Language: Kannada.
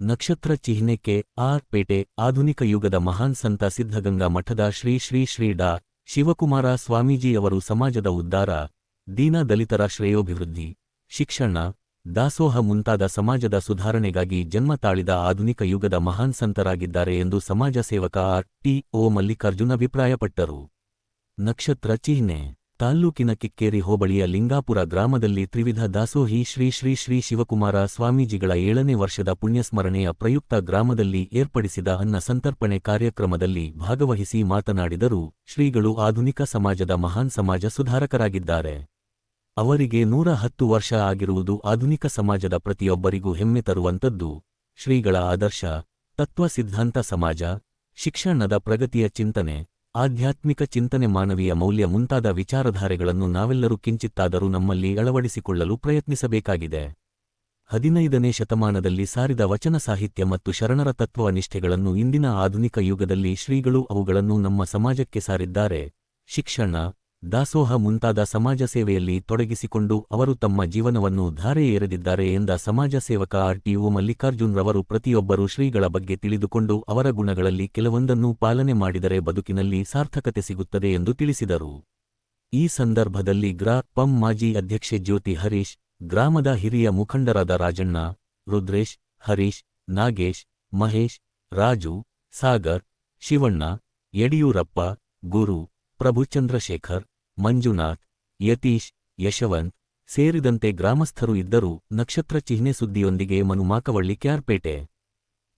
ನಕ್ಷತ್ರ ಚಿಹ್ನೆ ಕೆ ಆರ್ ಪೇಟೆ ಆಧುನಿಕ ಯುಗದ ಮಹಾನ್ ಸಂತ ಸಿದ್ಧಗಂಗಾ ಮಠದ ಶ್ರೀ ಶ್ರೀ ಶ್ರೀ ಡಾ ಶಿವಕುಮಾರ ಸ್ವಾಮೀಜಿಯವರು ಸಮಾಜದ ಉದ್ಧಾರ, ದೀನ ದಲಿತರ ಶ್ರೇಯೋಭಿವೃದ್ಧಿ, ಶಿಕ್ಷಣ, ದಾಸೋಹ ಮುಂತಾದ ಸಮಾಜದ ಸುಧಾರಣೆಗಾಗಿ ಜನ್ಮ ತಾಳಿದ ಆಧುನಿಕ ಯುಗದ ಮಹಾನ್ ಸಂತರಾಗಿದ್ದಾರೆ ಎಂದು ಸಮಾಜ ಸೇವಕ ಆರ್ ಟಿ ಒ ಮಲ್ಲಿಕಾರ್ಜುನ್ ಅಭಿಪ್ರಾಯಪಟ್ಟರು. ನಕ್ಷತ್ರ ಚಿಹ್ನೆ ತಾಲ್ಲೂಕಿನ ಕಿಕ್ಕೇರಿ ಹೋಬಳಿಯ ಲಿಂಗಾಪುರ ಗ್ರಾಮದಲ್ಲಿ ತ್ರಿವಿಧ ದಾಸೋಹಿ ಶ್ರೀ ಶ್ರೀ ಶ್ರೀ ಶಿವಕುಮಾರ ಸ್ವಾಮೀಜಿಗಳ 7ನೇ ವರ್ಷದ ಪುಣ್ಯಸ್ಮರಣೆಯ ಪ್ರಯುಕ್ತ ಗ್ರಾಮದಲ್ಲಿ ಏರ್ಪಡಿಸಿದ ಅನ್ನ ಸಂತರ್ಪಣೆ ಕಾರ್ಯಕ್ರಮದಲ್ಲಿ ಭಾಗವಹಿಸಿ ಮಾತನಾಡಿದರು. ಶ್ರೀಗಳು ಆಧುನಿಕ ಸಮಾಜದ ಮಹಾನ್ ಸಮಾಜ ಸುಧಾರಕರಾಗಿದ್ದಾರೆ. ಅವರಿಗೆ 110 ವರ್ಷ ಆಗಿರುವುದು ಆಧುನಿಕ ಸಮಾಜದ ಪ್ರತಿಯೊಬ್ಬರಿಗೂ ಹೆಮ್ಮೆ ತರುವಂತದ್ದು. ಶ್ರೀಗಳ ಆದರ್ಶ, ತತ್ವ ಸಿದ್ಧಾಂತ ಸಮಾಜ, ಶಿಕ್ಷಣದ ಪ್ರಗತಿಯ ಚಿಂತನೆ, ಆಧ್ಯಾತ್ಮಿಕ ಚಿಂತನೆ, ಮಾನವೀಯ ಮೌಲ್ಯ ಮುಂತಾದ ವಿಚಾರಧಾರೆಗಳನ್ನು ನಾವೆಲ್ಲರೂ ಕಿಂಚಿತ್ತಾದರೂ ನಮ್ಮಲ್ಲಿ ಅಳವಡಿಸಿಕೊಳ್ಳಲು ಪ್ರಯತ್ನಿಸಬೇಕಾಗಿದೆ. 15ನೇ ಶತಮಾನದಲ್ಲಿ ಸಾರಿದ ವಚನ ಸಾಹಿತ್ಯ ಮತ್ತು ಶರಣರ ತತ್ವ ನಿಷ್ಠೆಗಳನ್ನು ಇಂದಿನ ಆಧುನಿಕ ಯುಗದಲ್ಲಿ ಶ್ರೀಗಳು ಅವುಗಳನ್ನು ನಮ್ಮ ಸಮಾಜಕ್ಕೆ ಸಾರಿದ್ದಾರೆ. ಶಿಕ್ಷಣ, ದಾಸೋಹ ಮುಂತಾದ ಸಮಾಜ ಸೇವೆಯಲ್ಲಿ ತೊಡಗಿಸಿಕೊಂಡು ಅವರು ತಮ್ಮ ಜೀವನವನ್ನು ಧಾರೆ ಎರೆದಿದ್ದಾರೆ ಎಂದ ಸಮಾಜ ಸೇವಕ ಆರ್ ಟಿ ಒ ಮಲ್ಲಿಕಾರ್ಜುನ್ ರವರು ಪ್ರತಿಯೊಬ್ಬರೂ ಶ್ರೀಗಳ ಬಗ್ಗೆ ತಿಳಿದುಕೊಂಡು ಅವರ ಗುಣಗಳಲ್ಲಿ ಕೆಲವೊಂದನ್ನು ಪಾಲನೆ ಮಾಡಿದರೆ ಬದುಕಿನಲ್ಲಿ ಸಾರ್ಥಕತೆ ಸಿಗುತ್ತದೆ ಎಂದು ತಿಳಿಸಿದರು. ಈ ಸಂದರ್ಭದಲ್ಲಿ ಪಂ ಮಾಜಿ ಅಧ್ಯಕ್ಷೆ ಜ್ಯೋತಿ ಹರೀಶ್, ಗ್ರಾಮದ ಹಿರಿಯ ಮುಖಂಡರಾದ ರಾಜಣ್ಣ, ರುದ್ರೇಶ್, ಹರೀಶ್, ನಾಗೇಶ್, ಮಹೇಶ್, ರಾಜು, ಸಾಗರ್, ಶಿವಣ್ಣ, ಯಡಿಯೂರಪ್ಪ, ಗುರು, ಪ್ರಭುಚಂದ್ರಶೇಖರ್, ಮಂಜುನಾಥ್, ಯತೀಶ್, ಯಶವಂತ್ ಸೇರಿದಂತೆ ಗ್ರಾಮಸ್ಥರು ಇದ್ದರು. ನಕ್ಷತ್ರ ಚಿಹ್ನೆ ಸುದ್ದಿಯೊಂದಿಗೆ ಮನು ಮಾಕವಳ್ಳಿ, ಕ್ಯಾರ್ಪೇಟೆ.